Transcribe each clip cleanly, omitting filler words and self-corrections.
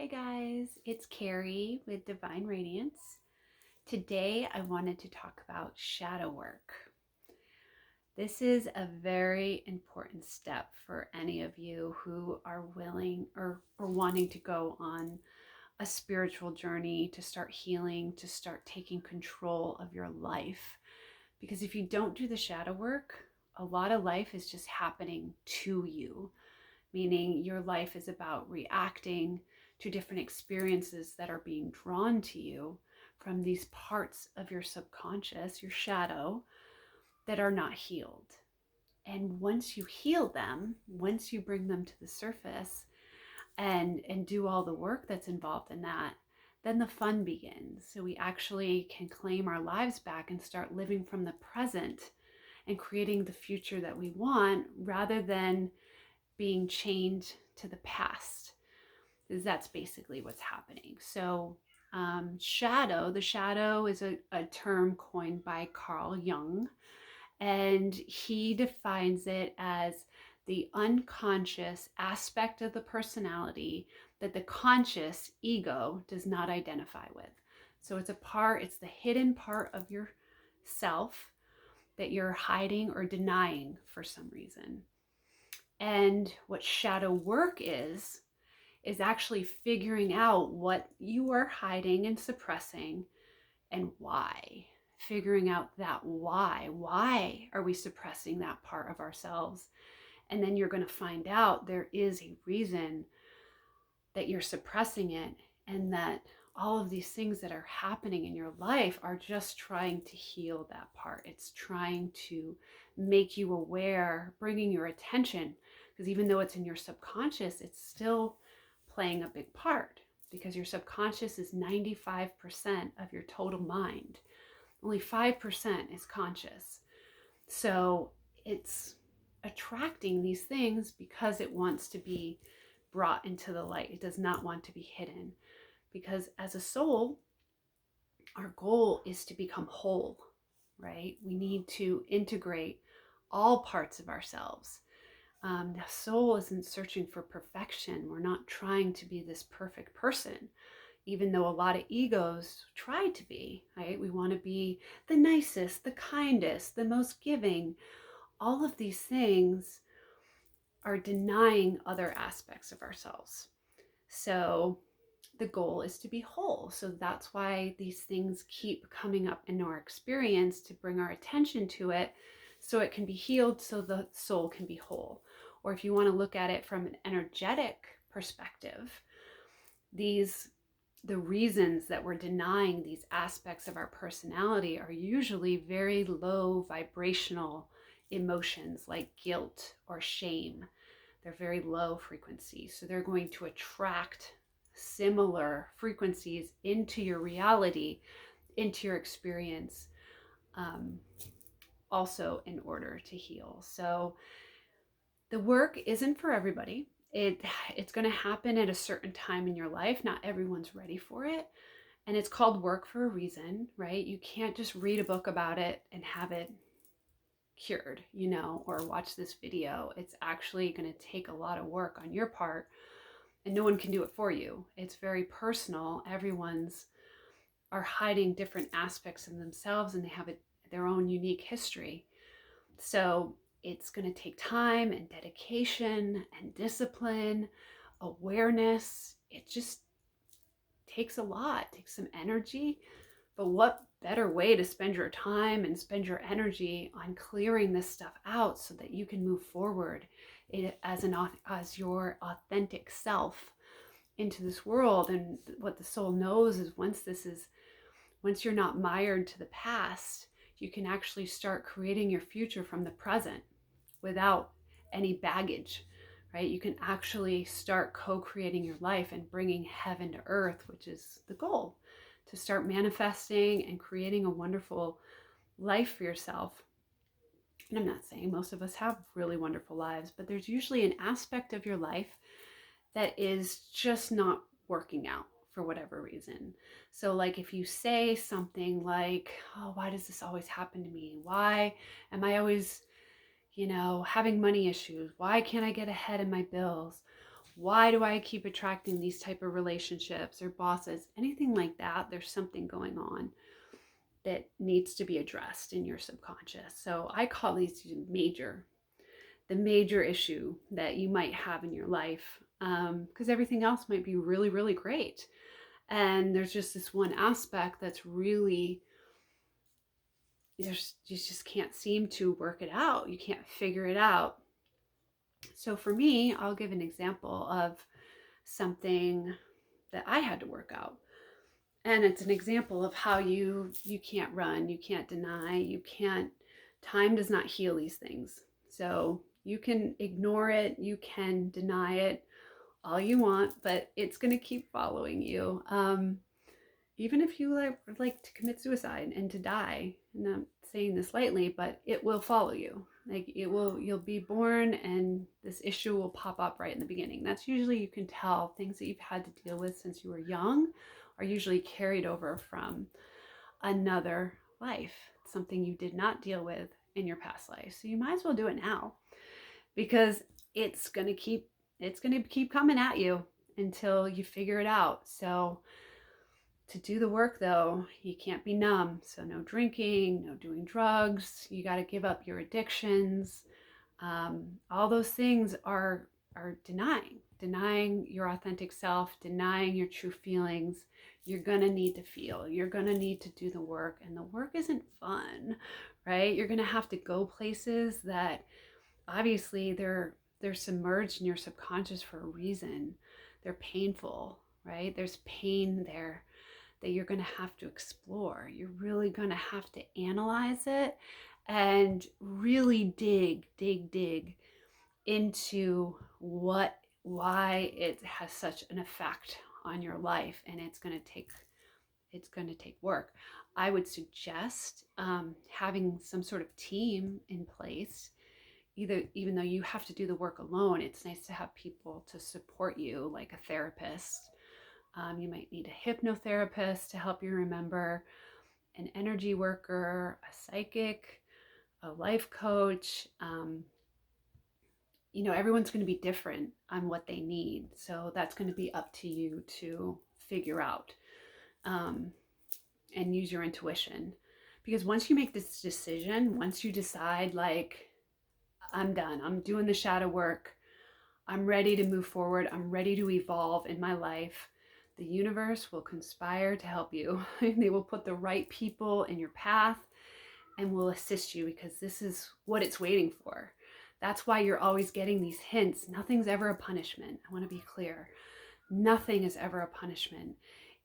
Hey guys, it's Carrie with Divine Radiance. Today I wanted to talk about shadow work. This is a very important step for any of you who are willing or wanting to go on a spiritual journey, to start healing, to start taking control of your life. Because if you don't do the shadow work, a lot of life is just happening to you, meaning your life is about reacting to different experiences that are being drawn to you from these parts of your subconscious, your shadow, that are not healed. And once you heal them, once you bring them to the surface and do all the work that's involved in that, then the fun begins. So we actually can claim our lives back and start living from the present and creating the future that we want rather than being chained to the past. Because that's basically what's happening. So the shadow is a term coined by Carl Jung, and he defines it as the unconscious aspect of the personality that the conscious ego does not identify with. So it's the hidden part of yourself that you're hiding or denying for some reason. And what shadow work is actually figuring out what you are hiding and suppressing and why. Figuring out that why. Why are we suppressing that part of ourselves? And then you're going to find out there is a reason that you're suppressing it, and that all of these things that are happening in your life are just trying to heal that part. It's trying to make you aware, bringing your attention, because even though it's in your subconscious, it's still playing a big part, because your subconscious is 95% of your total mind. Only 5% is conscious. So it's attracting these things because it wants to be brought into the light. It does not want to be hidden, because as a soul, our goal is to become whole, right? We need to integrate all parts of ourselves. The soul isn't searching for perfection. We're not trying to be this perfect person, even though a lot of egos try to be, right? We want to be the nicest, the kindest, the most giving. All of these things are denying other aspects of ourselves. So the goal is to be whole. So that's why these things keep coming up in our experience, to bring our attention to it so it can be healed, so the soul can be whole. Or if you want to look at it from an energetic perspective, the reasons that we're denying these aspects of our personality are usually very low vibrational emotions like guilt or shame. They're very low frequency. So they're going to attract similar frequencies into your reality, into your experience, also in order to heal. So the work isn't for everybody. It's going to happen at a certain time in your life. Not everyone's ready for it. And it's called work for a reason, right? You can't just read a book about it and have it cured, or watch this video. It's actually going to take a lot of work on your part, and no one can do it for you. It's very personal. Everyone's are hiding different aspects of themselves, and they have their own unique history. So it's going to take time and dedication and discipline, awareness. It just takes a lot. It takes some energy. But what better way to spend your time and spend your energy on clearing this stuff out so that you can move forward as your authentic self into this world. And what the soul knows is once you're not mired to the past, you can actually start creating your future from the present without any baggage, right? You can actually start co-creating your life and bringing heaven to earth, which is the goal, to start manifesting and creating a wonderful life for yourself. And I'm not saying most of us have really wonderful lives, but there's usually an aspect of your life that is just not working out for whatever reason. So like if you say something like, oh, why does this always happen to me? Why am I always, having money issues? Why can't I get ahead in my bills? Why do I keep attracting these type of relationships or bosses? Anything like that, there's something going on that needs to be addressed in your subconscious. So I call these the major issue that you might have in your life, because everything else might be really, really great. And there's just this one aspect that's really, you just can't seem to work it out. You can't figure it out. So for me, I'll give an example of something that I had to work out. And it's an example of how you can't run, you can't deny, you can't, time does not heal these things. So you can ignore it, you can deny it all you want, but it's going to keep following you. Even if you like to commit suicide and to die, and I'm saying this lightly, but it will follow you. Like you'll be born and this issue will pop up right in the beginning. That's usually, you can tell things that you've had to deal with since you were young are usually carried over from another life, something you did not deal with in your past life. So you might as well do it now, because it's going to keep coming at you until you figure it out. So to do the work though, you can't be numb. So no drinking, no doing drugs. You got to give up your addictions. All those things are denying your authentic self, denying your true feelings. You're going to need to feel. You're going to need to do the work, and the work isn't fun, right? You're going to have to go places that obviously they're submerged in your subconscious for a reason. They're painful, right? There's pain there that you're going to have to explore. You're really going to have to analyze it and really dig into why it has such an effect on your life. And it's going to take work. I would suggest having some sort of team in place. Even though you have to do the work alone, it's nice to have people to support you, like a therapist. You might need a hypnotherapist to help you remember, an energy worker, a psychic, a life coach. Everyone's going to be different on what they need. So that's going to be up to you to figure out, and use your intuition. Because once you make this decision, once you decide, like, I'm done, I'm doing the shadow work, I'm ready to move forward, I'm ready to evolve in my life, the universe will conspire to help you. They will put the right people in your path and will assist you, because this is what it's waiting for. That's why you're always getting these hints. Nothing's ever a punishment. I want to be clear. Nothing is ever a punishment.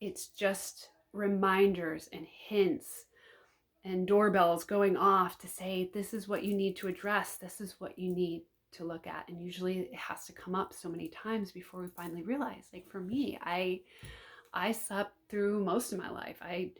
It's just reminders and hints and doorbells going off to say, this is what you need to address. This is what you need to look at. And usually it has to come up so many times before we finally realize. Like for me, I slept through most of my life. I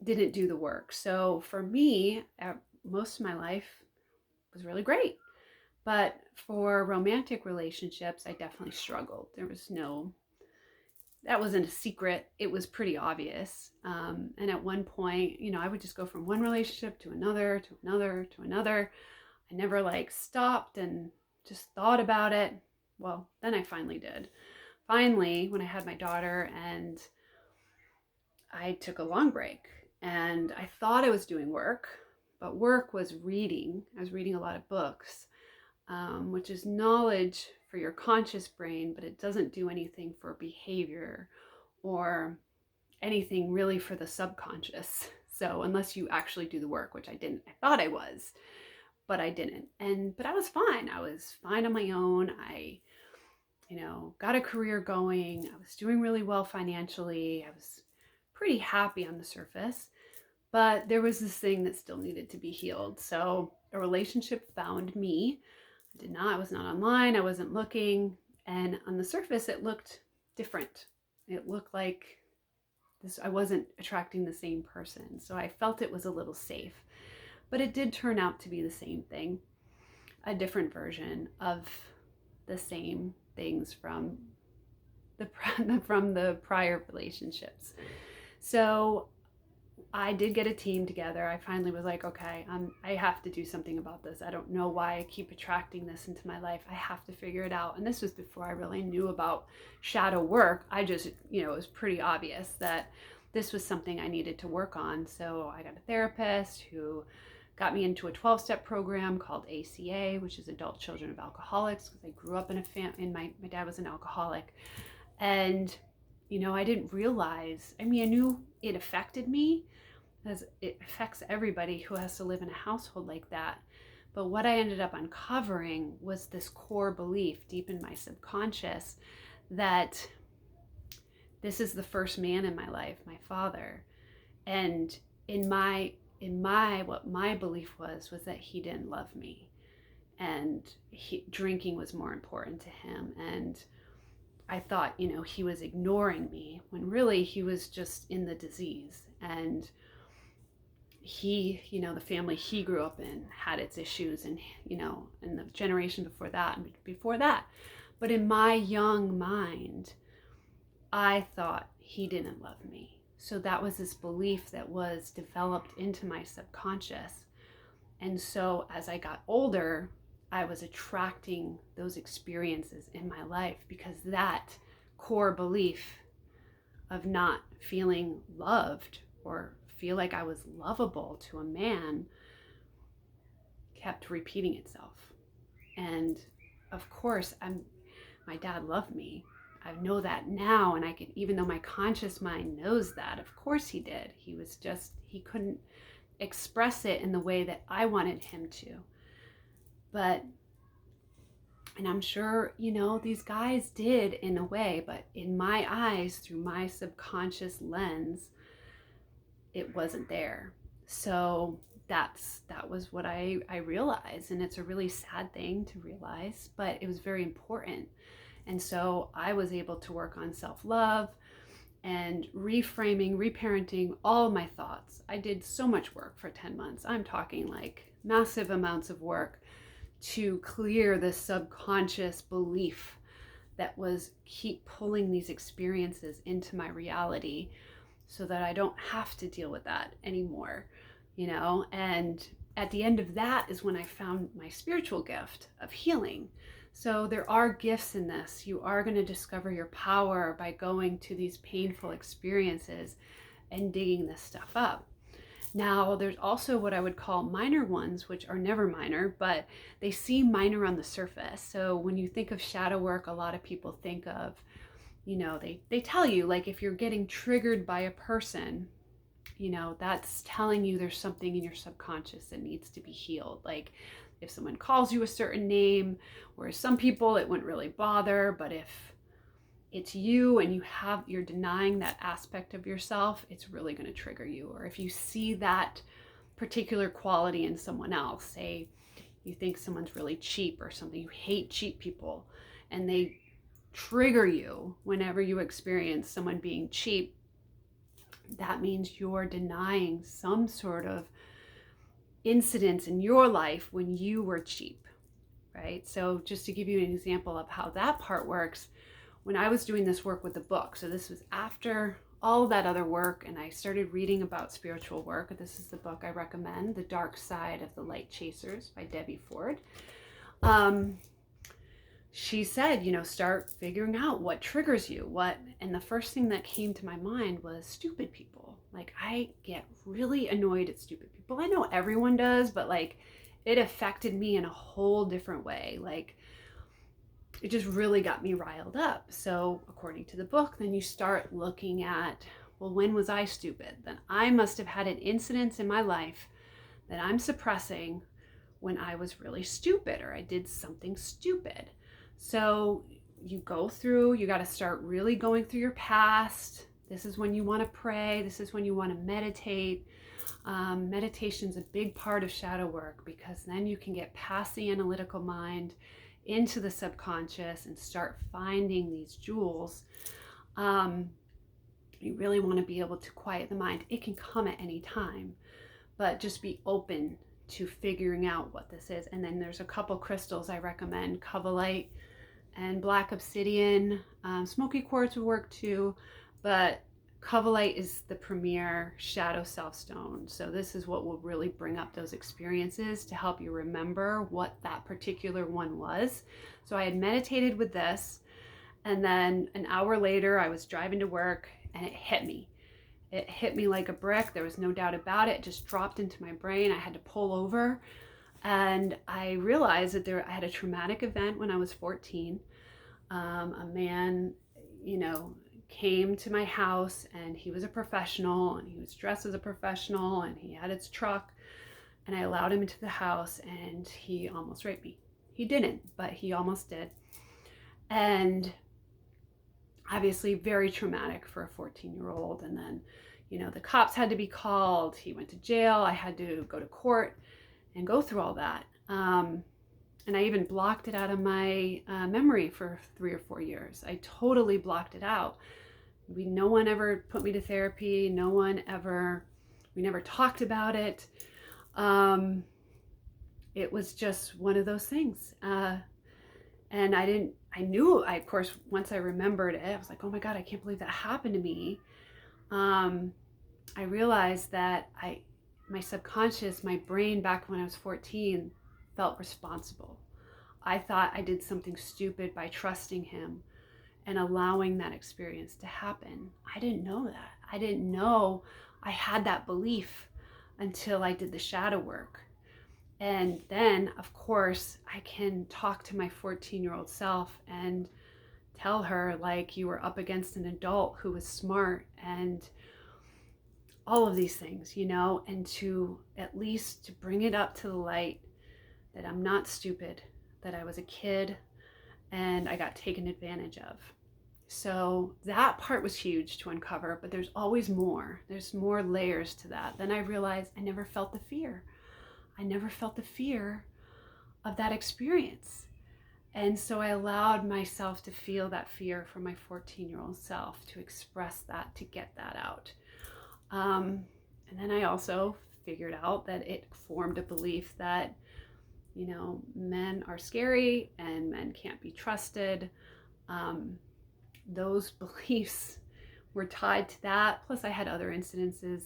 didn't do the work. So for me, most of my life was really great. But for romantic relationships, I definitely struggled. That wasn't a secret. It was pretty obvious. And at one point, I would just go from one relationship to another, to another, to another. I never stopped and just thought about it. Well, then I finally did. Finally, when I had my daughter, and I took a long break, and I thought I was doing work, but work was reading. I was reading a lot of books, which is knowledge for your conscious brain, but it doesn't do anything for behavior or anything really for the subconscious. So unless you actually do the work, which I didn't, I thought I was, but I didn't. But I was fine. I was fine on my own. I, got a career going. I was doing really well financially. I was pretty happy on the surface, but there was this thing that still needed to be healed. So a relationship found me. I was not online. I wasn't looking. And on the surface, it looked different. It looked like I wasn't attracting the same person. So I felt it was a little safe, but it did turn out to be the same thing, a different version of the same things from the prior relationships. So I did get a team together. I finally was like, okay, I have to do something about this. I don't know why I keep attracting this into my life. I have to figure it out. And this was before I really knew about shadow work. I just, it was pretty obvious that this was something I needed to work on. So I got a therapist who got me into a 12-step program called ACA, which is Adult Children of Alcoholics, because I grew up in a family, my dad was an alcoholic. And, I didn't realize, I knew it affected me, as it affects everybody who has to live in a household like that. But what I ended up uncovering was this core belief deep in my subconscious that this is the first man in my life, my father. And what my belief was that he didn't love me, and drinking was more important to him. And I thought, he was ignoring me when really he was just in the disease. And he, the family he grew up in had its issues, and, and the generation before that and before that. But in my young mind, I thought he didn't love me. So that was this belief that was developed into my subconscious. And so as I got older, I was attracting those experiences in my life because that core belief of not feeling loved or feel like I was lovable to a man kept repeating itself. And of course, my dad loved me. I know that now, and even though my conscious mind knows that, of course he did. He couldn't express it in the way that I wanted him to. And I'm sure, these guys did in a way, but in my eyes, through my subconscious lens, it wasn't there. So that was what I realized. And it's a really sad thing to realize, but it was very important. And so I was able to work on self-love and reframing, reparenting all my thoughts. I did so much work for 10 months. I'm talking like massive amounts of work to clear this subconscious belief that was keep pulling these experiences into my reality so that I don't have to deal with that anymore, and at the end of that is when I found my spiritual gift of healing. So there are gifts in this. You are going to discover your power by going to these painful experiences and digging this stuff up. Now, there's also what I would call minor ones, which are never minor, but they seem minor on the surface. So when you think of shadow work, a lot of people think of, they tell you, like, if you're getting triggered by a person, that's telling you there's something in your subconscious that needs to be healed. Like if someone calls you a certain name, whereas some people it wouldn't really bother, but if it's you and you're denying that aspect of yourself, it's really going to trigger you. Or if you see that particular quality in someone else, say you think someone's really cheap or something, you hate cheap people, and they trigger you whenever you experience someone being cheap, that means you're denying some sort of incidents in your life when you were cheap, right? So just to give you an example of how that part works, when I was doing this work with the book, so this was after all of that other work, and I started reading about spiritual work. This is the book I recommend, The Dark Side of the Light Chasers by Debbie Ford. She said, start figuring out what triggers you, and the first thing that came to my mind was stupid people. Like, I get really annoyed at stupid people. I know everyone does, but like, it affected me in a whole different way. Like, it just really got me riled up. So according to the book, then you start looking at, well, when was I stupid? Then I must have had an incident in my life that I'm suppressing when I was really stupid, or I did something stupid. So you got to start really going through your past. This is when you want to pray. This is when you want to meditate. Meditation's a big part of shadow work, because then you can get past the analytical mind into the subconscious and start finding these jewels. You really want to be able to quiet the mind. It can come at any time, but just be open to figuring out what this is. And then there's a couple crystals I recommend, Covalite and black obsidian. Smoky quartz would work too, but Covalite is the premier shadow self stone. So this is what will really bring up those experiences to help you remember what that particular one was. So I had meditated with this, and then an hour later I was driving to work and it hit me. It hit me like a brick. There was no doubt about it. It just dropped into my brain. I had to pull over, and I realized that I had a traumatic event when I was 14. A man, came to my house, and he was a professional, and he was dressed as a professional, and he had his truck, and I allowed him into the house, and he almost raped me. He didn't, but he almost did. And obviously very traumatic for a 14-year-old. And then, the cops had to be called. He went to jail. I had to go to court and go through all that. And I even blocked it out of my memory for 3 or 4 years. I totally blocked it out. No one ever put me to therapy. We never talked about it. It was just one of those things. And of course, once I remembered it, I was like, oh my God, I can't believe that happened to me. I realized that my subconscious, my brain back when I was 14 felt responsible. I thought I did something stupid by trusting him and allowing that experience to happen. I didn't know that. I didn't know I had that belief until I did the shadow work. And then, of course, I can talk to my 14-year-old self and tell her, like, you were up against an adult who was smart and all of these things, and to at least to bring it up to the light that I'm not stupid, that I was a kid and I got taken advantage of. So that part was huge to uncover, but there's always more. There's more layers to that. Then I realized I never felt the fear. I never felt the fear of that experience. And so I allowed myself to feel that fear from my 14-year-old self, to express that, to get that out. And then I also figured out that it formed a belief that, men are scary and men can't be trusted. Those beliefs were tied to that. Plus I had other incidences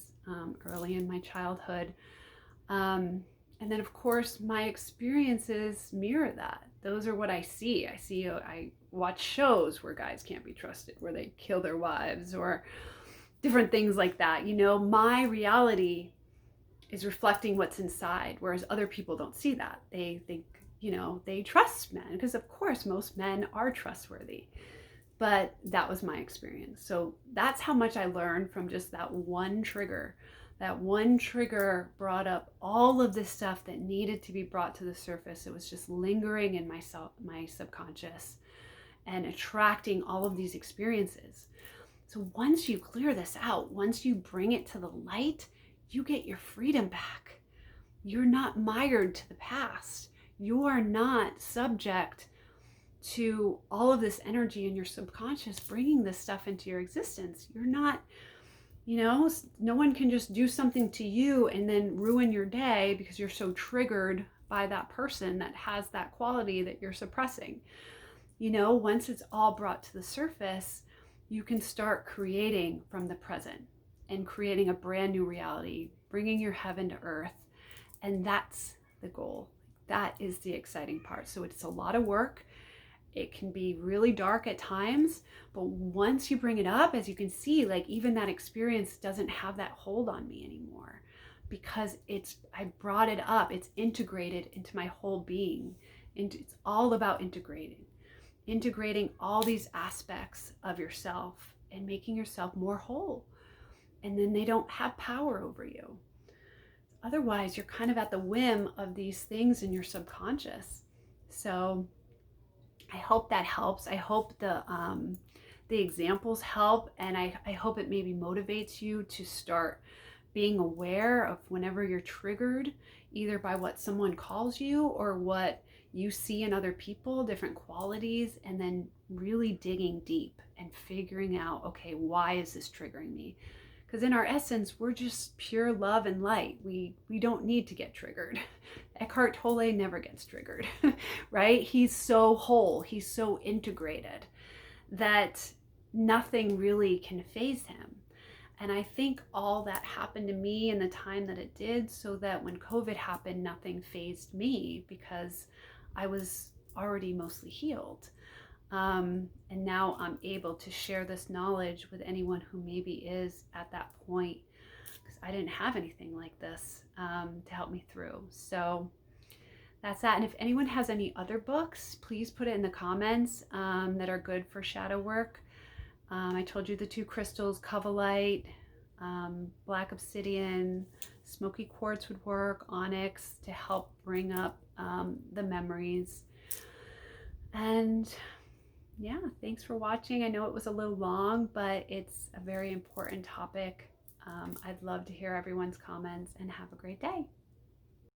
early in my childhood. And then, of course, my experiences mirror that. Those are what I see. I watch shows where guys can't be trusted, where they kill their wives or different things like that. My reality is reflecting what's inside, whereas other people don't see that. They think, they trust men, because of course most men are trustworthy. But that was my experience. So that's how much I learned from just that one trigger. That one trigger brought up all of this stuff that needed to be brought to the surface. It was just lingering in my subconscious and attracting all of these experiences. So once you clear this out, once you bring it to the light, you get your freedom back. You're not mired to the past. You are not subject to all of this energy in your subconscious bringing this stuff into your existence. You're not, no one can just do something to you and then ruin your day because you're so triggered by that person that has that quality that you're suppressing. Once it's all brought to the surface, you can start creating from the present and creating a brand new reality, bringing your heaven to earth. And that's the goal. That is the exciting part. So it's a lot of work. It can be really dark at times, but once you bring it up, as you can see, like even that experience doesn't have that hold on me anymore, because I brought it up. It's integrated into my whole being. And it's all about integrating all these aspects of yourself and making yourself more whole. And then they don't have power over you. Otherwise, you're kind of at the whim of these things in your subconscious. So I hope that helps. I hope the examples help, and I hope it maybe motivates you to start being aware of whenever you're triggered, either by what someone calls you or what you see in other people, different qualities, and then really digging deep and figuring out, okay, why is this triggering me? Because in our essence, we're just pure love and light. We don't need to get triggered. Eckhart Tolle never gets triggered, right? He's so whole, he's so integrated that nothing really can faze him. And I think all that happened to me in the time that it did, so that when COVID happened, nothing fazed me because I was already mostly healed. And now I'm able to share this knowledge with anyone who maybe is at that point, because I didn't have anything like this to help me through. So that's that. And if anyone has any other books, please put it in the comments that are good for shadow work. I told you the two crystals, Covalite, black obsidian, smoky quartz would work, onyx to help bring up the memories. And yeah, thanks for watching. I know it was a little long, but it's a very important topic. I'd love to hear everyone's comments, and have a great day.